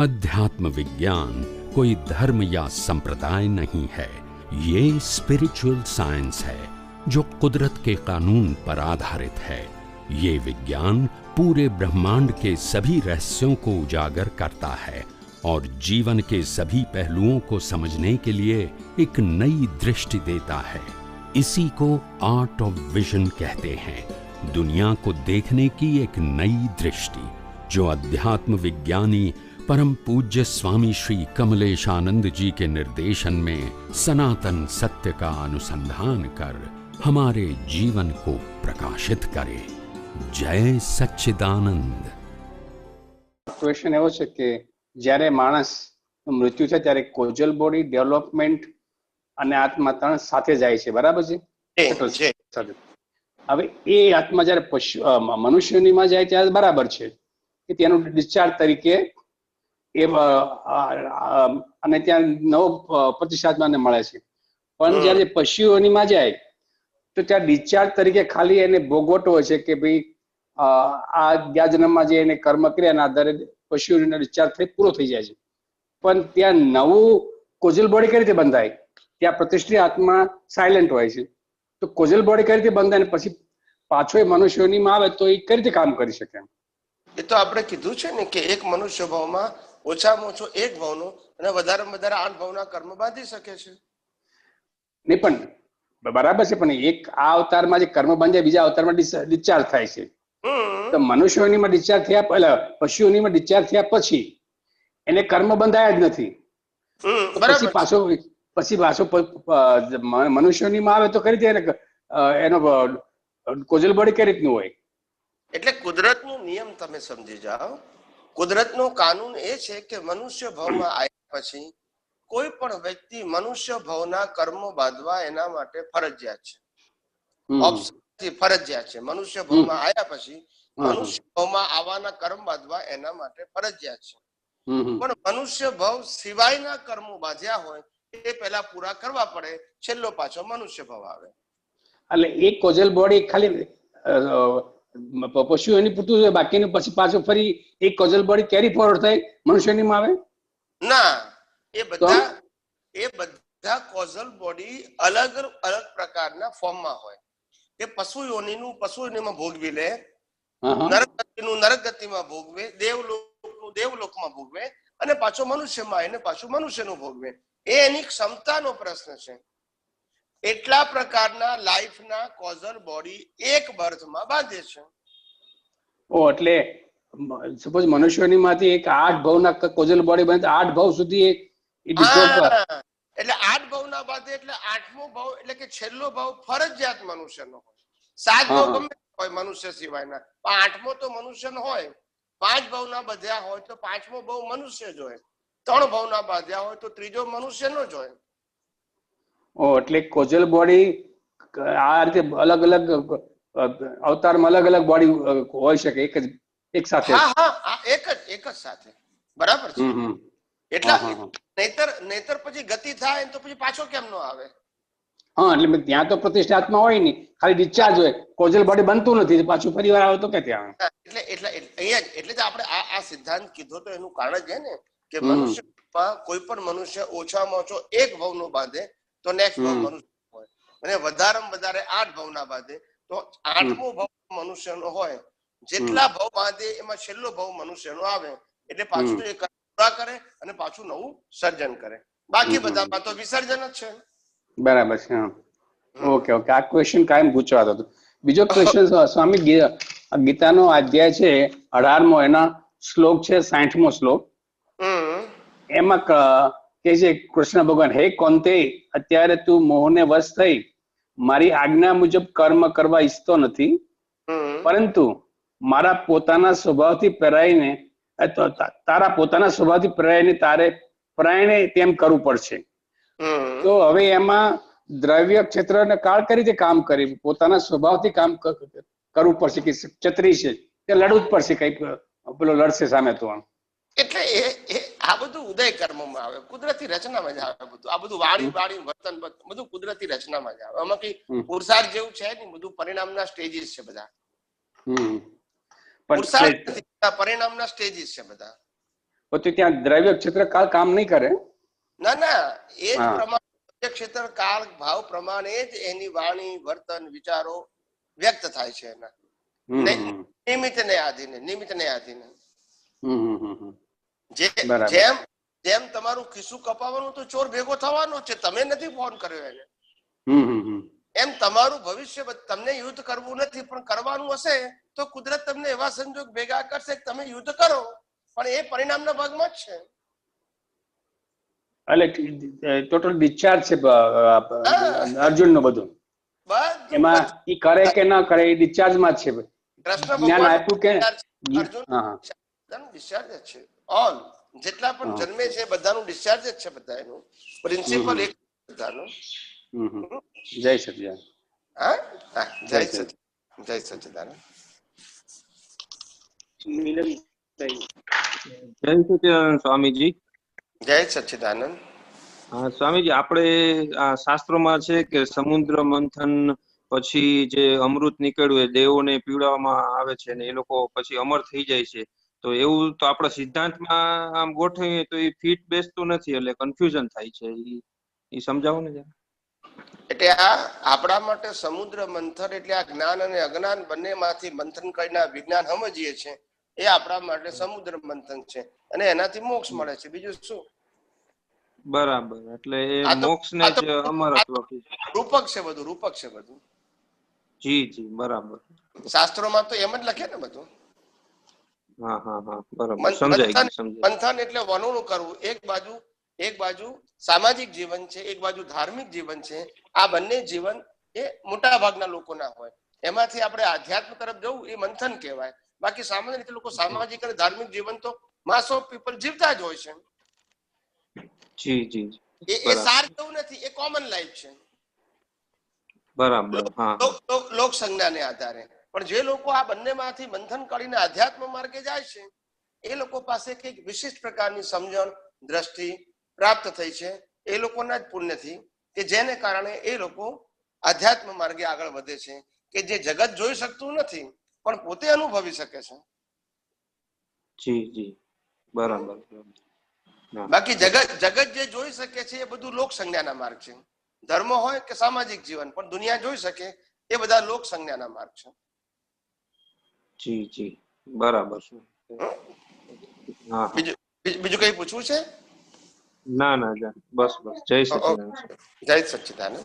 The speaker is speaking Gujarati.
अध्यात्म विज्ञान कोई धर्म या संप्रदाय नहीं है, ये स्पिरिचुअल साइंस है जो कुदरत के कानून पर आधारित है। ये विज्ञान पूरे ब्रह्मांड के सभी रहस्यों को उजागर करता है और जीवन के सभी पहलुओं को समझने के लिए एक नई दृष्टि देता है। इसी को आर्ट ऑफ विजन कहते हैं, दुनिया को देखने की एक नई दृष्टि, जो अध्यात्म विज्ञानी परम पूज्य स्वामी श्री कमलेशानंद जी के निर्देशन में सनातन सत्य का अनुसंधान कर हमारे जीवन को प्रकाशित करे। जय सच्चिदानंद। क्वेश्चन एवो छे के જ્યારે માણસ મૃત્યુ થાય ત્યારે કોઝલ બોડી, ડેવલપમેન્ટ અને આત્મા ત્રણ સાથે જાય છે, બરાબર છે? હવે એ આત્મા જ્યારે મનુષ્યનીમાં જાય ત્યારે બરાબર છે કે તેનું ડિસ્ચાર્જ તરીકે એ અને ત્યાં નવો પ્રતિસાદમાં મળે છે, પણ જ્યારે પશુઓનીમાં જાય તો ત્યાં ડિસ્ચાર્જ તરીકે ખાલી એને ભોગવટો હોય છે કે ભાઈ આ ગયા જન્મમાં જે એને કર્મ કર્યાના આધારે પશુઓનો ડિસ્ચાર્જ થઈ પૂરો થઈ જાય છે, પણ ત્યાં નવું કોઝલ બોડી કઈ રીતે બંધાય? ત્યાં પ્રતિષ્ઠિત આત્મા સાયલેન્ટ હોય છે, તો કોઝલ બોડી કઈ રીતે બંધાય ને પછી પાછો એ મનુષ્યોનીમાં આવે તો એ કઈ રીતે કામ કરી શકે? એ તો આપણે કીધું છે ને કે એક મનુષ્ય ભાવમાં ઓછામાં ઓછો એક ભાવનો અને વધારેમાં વધારે 8 ભાવના કર્મ બાંધી શકે છે. નહીં પણ બરાબર છે, પણ એક આ અવતારમાં જે કર્મ બાંધ્યા બીજા અવતારમાં ડિસ્ચાર્જ થાય છે, તો મનુષ્યોનીમાં ડિસ્ચાર્જ થયા પહેલા પશુઓનીમાં ડિસ્ચાર્જ થયા પછી એને કર્મ બંધાયા જ નથી, પછી પાછો મનુષ્યોનીમાં આવે તો કઈ રીતે એનો કોઝલ બોડી કઈ રીતનું હોય? એટલે કુદરતનો નિયમ તમે સમજી જાઓ. કુદરતનો કાનૂન એ છે કે મનુષ્ય ભાવમાં આવ્યા પછી કોઈ પણ વ્યક્તિ મનુષ્ય ભાવના કર્મો બાંધવા એના માટે ફરજિયાત છે. ફરજિયાત છે. મનુષ્ય ભાવમાં આવ્યા પછી મનુષ્ય ભાવમાં આવવાના કર્મ બાંધવા એના માટે ફરજિયાત છે. પણ મનુષ્ય ભાવ સિવાયના કર્મો બાંધ્યા હોય એ પહેલા પૂરા કરવા પડે, છેલ્લો પાછો મનુષ્ય ભાવ આવે. એટલે એક કોઝલ બોડી ખાલી પશુઓની પૂરતું છે, બાકીનું પછી પાછું ફરી એક કોઝલ બોડી કેરી ફોરવર્ડ થાય મનુષ્યનીમાં આવે? ના, એ બધા કોઝલ બોડી અલગ અલગ પ્રકારના ફોર્મમાં હોય. એ પશુ યોનિનું ભોગવી લે, નરકગતિનું નરકગતિમાં ભોગવે, દેવલોકનું દેવલોકમાં ભોગવે અને પાછો મનુષ્યમાં આવીને પાછું મનુષ્યનું ભોગવે. એ એની ક્ષમતાનો પ્રશ્ન છે. એટલા પ્રકારના લાઈફના કોઝલ બોડી એક બર્થમાં બાંધે છે. એટલે સપોઝ મનુષ્યનીમાંથી એક 8 ભાવના કોઝલ બોડી બને, 8 ભાવ સુધી એટલે 8 ભાવના બાંધે એટલે 8મો ભાવ એટલે કે છેલ્લો ભાવ ફરજિયાત મનુષ્યનો હોય. 7 ભાવ ગમે હોય મનુષ્ય સિવાયના, પણ 8મો તો મનુષ્યનો હોય. 5 ભાવના બાંધ્યા હોય તો 5મો ભાવ મનુષ્ય જ હોય. 3 ભાવના બાંધ્યા હોય તો ત્રીજો મનુષ્યનો જ હોય. એટલે કોઝલ બોડી આ રીતે અલગ અલગ અવતારમાં અલગ અલગ બોડી હોઈ શકે એક સાથે? હા, એક જ સાથે, બરાબર છે. એટલા નહીતર પછી ગતિ થાય તો પછી પાછો કેમ નો આવે? હા, એટલે ત્યાં તો પ્રતિષ્ઠાત્મા હોય નહીં, ખાલી ડિસ્ચાર્જ હોય, કોઝલ બોડી બનતું નથી, પાછું ફરી વાર આવે તો કે ત્યાં એટલે આપણે આ સિદ્ધાંત કીધો તો એનું કારણ જ છે ને કે મનુષ્યમાં કોઈ પણ મનુષ્ય ઓછામાં ઓછો એક ભાવનો બાંધે તો નેક્સ્ટ ભાવ મનુષ્ય હોય, અને વધારેમાં વધારે 8 ભાવના બાંધે તો 8મો ભાવ મનુષ્યનો હોય. જેટલા ભાવ બાંધે એમાં છેલ્લો ભાવ મનુષ્યનો આવે એટલે પાછું એ પૂરા કરે અને પાછું નવું સર્જન કરે. બાકી બધામાં તો વિસર્જન જ છે. બરાબર છે. ઓકે. આ ક્વેશ્ચન કાયમ પૂછવાતો હતો. બીજો ક્વેશ્ચન, સ્વામી ગીતાનો અધ્યાય છે 18મો, એના શ્લોક છે 60મો શ્લોક. એમાં કે છે કૃષ્ણ ભગવાન, હે કૌંતેય, અત્યારે તું મોહને વશ થઈ મારી આજ્ઞા મુજબ કર્મ કરવા ઈચ્છતો નથી, પરંતુ મારા પોતાના સ્વભાવથી પ્રેરાઈને તારા પોતાના સ્વભાવથી પ્રેરાઈને તારે પ્રાયણે તેમ કરવું પડશે. તો હવે એમાં દ્રવ્ય ક્ષેત્ર અને કાળ કઈ રીતે કામ કરે? પોતાના સ્વભાવથી કામ કરવું પડશે કે ક્ષત્રિય છે તે લડવું જ પડશે, કઈક પેલો લડશે સામે તો? એટલે આ બધું ઉદય કર્મમાં આવે, કુદરતી રચનામાં જ આવે. બધું આ બધું વાણી વર્તન બધું કુદરતી રચનામાં જ આવે. આમાં કઈ પુરુષાર્થ જેવું છે નહીં, બધું પરિણામના સ્ટેજીસ છે બધા. પુરુષાર્થ પરિણામના સ્ટેજીસ છે બધા. તો ત્યાં દ્રવ્ય ક્ષેત્ર કાળ કામ નહીં કરે. ના ના, એ જ પ્રમાણે ક્ષેત્ર કાળ ભાવ પ્રમાણે જ એની વાણી, વર્તન, વિચારો વ્યક્ત થાય છે એના નિમિત્તને આધીને. જેમ જેમ તમારું ખિસ્સું કપાવવાનું તો ચોર ભેગો થવાનો છે, તમે નથી ફોન કર્યો એને. એમ તમારું ભવિષ્ય, તમને યુદ્ધ કરવું નથી પણ કરવાનું હશે તો કુદરત તમને એવા સંજોગ ભેગા કરશે કે તમે યુદ્ધ કરો, પણ એ પરિણામના ભાગમાં જ છે. એટલે ટોટલ ડિસ્ચાર્જ છે અર્જુન નું બધું. એમાં ઈ કરે કે ના કરે એ ડિસ્ચાર્જ માં જ છે. જ્ઞાન આપ્યું કે ડિસ્ચાર્જ જ છે. ઓલ જેટલા પણ જન્મે છે બધાનું ડિસ્ચાર્જ જ છે, બધા એનું પ્રિન્સિપલ એક બધાનું. જય સચિદાનંદ. જય સચિદાનંદ. જય સચિદાનંદ સ્વામીજી. જય સચિદાનંદ. હા સ્વામીજી, આપણે આ શાસ્ત્રોમાં છે કે સમુદ્ર મંથન પછી જે અમૃત નીકળ્યું એ દેવોને પીવડાવવામાં આવે છે ને એ લોકો પછી અમર થઈ જાય છે. તો એવું તો આપણા સિદ્ધાંતમાં આમ ગોઠવીએ તો એ ફિટ બેસતું નથી, એટલે કન્ફ્યુઝન થાય છે. એ સમજાવો ને જરા. એટલે આ આપણા માટે સમુદ્ર મંથન એટલે આ જ્ઞાન અને અજ્ઞાન બંને માંથી મંથન કરીને વિજ્ઞાન સમજીએ છીએ, એ આપણા માટે સમુદ્ર મંથન છે અને એનાથી મોક્ષ મળે છે. બીજું શું? બરાબર, એટલે એ મોક્ષ ને જ અમરત્વ રૂપક છે બધું, રૂપક છે બધું. જી જી, બરાબર. શાસ્ત્રોમાં તો એમ જ લખે ને બધું. હા હા હા, બરાબર, સમજાય ગયું. મંથન એટલે વનોનું કરવું. એક બાજુ સામાજિક જીવન છે, એક બાજુ ધાર્મિક જીવન છે. આ બંને જીવન એ મોટા ભાગના લોકોના હોય. એમાંથી આપણે આધ્યાત્મ તરફ જવું એ મંથન કહેવાય. બાકી સામાન્ય રીતે લોકો સામાજિક અને ધાર્મિક જીવન તો માસ ઓફ પીપલ જીવતા જ હોય છે. જી જી, એ સાર જેવું નથી, એ કોમન લાઈફ છે. બરાબર. હા, લોક સંજ્ઞાને આધારે. પણ જે લોકો આ બંનેમાંથી મંથન કરીને આધ્યાત્મ માર્ગે જાય છે એ લોકો પાસે કઈક વિશિષ્ટ પ્રકારની સમજણ, દ્રષ્ટિ પ્રાપ્ત થઈ છે. એ લોકોના જ પુણ્યથી, કે જેને કારણે એ લોકો આધ્યાત્મ માર્ગે આગળ વધે છે, કે જે જગત જોઈ શકતું નથી પણ પોતે અનુભવી શકે છે. જી જી, બરાબર. બાકી જગત જે જોઈ શકે છે એ બધું લોક સંજ્ઞાના માર્ગ છે. ધર્મ હોય કે સામાજિક જીવન, પણ દુનિયા જોઈ શકે એ બધા લોક સંજ્ઞાના માર્ગ છે. જી જી, બરાબર છે. બીજું કઈ પૂછવું છે? ના ના, બસ બસ. જય સચિદાનંદ. જય સચિદાનંદ.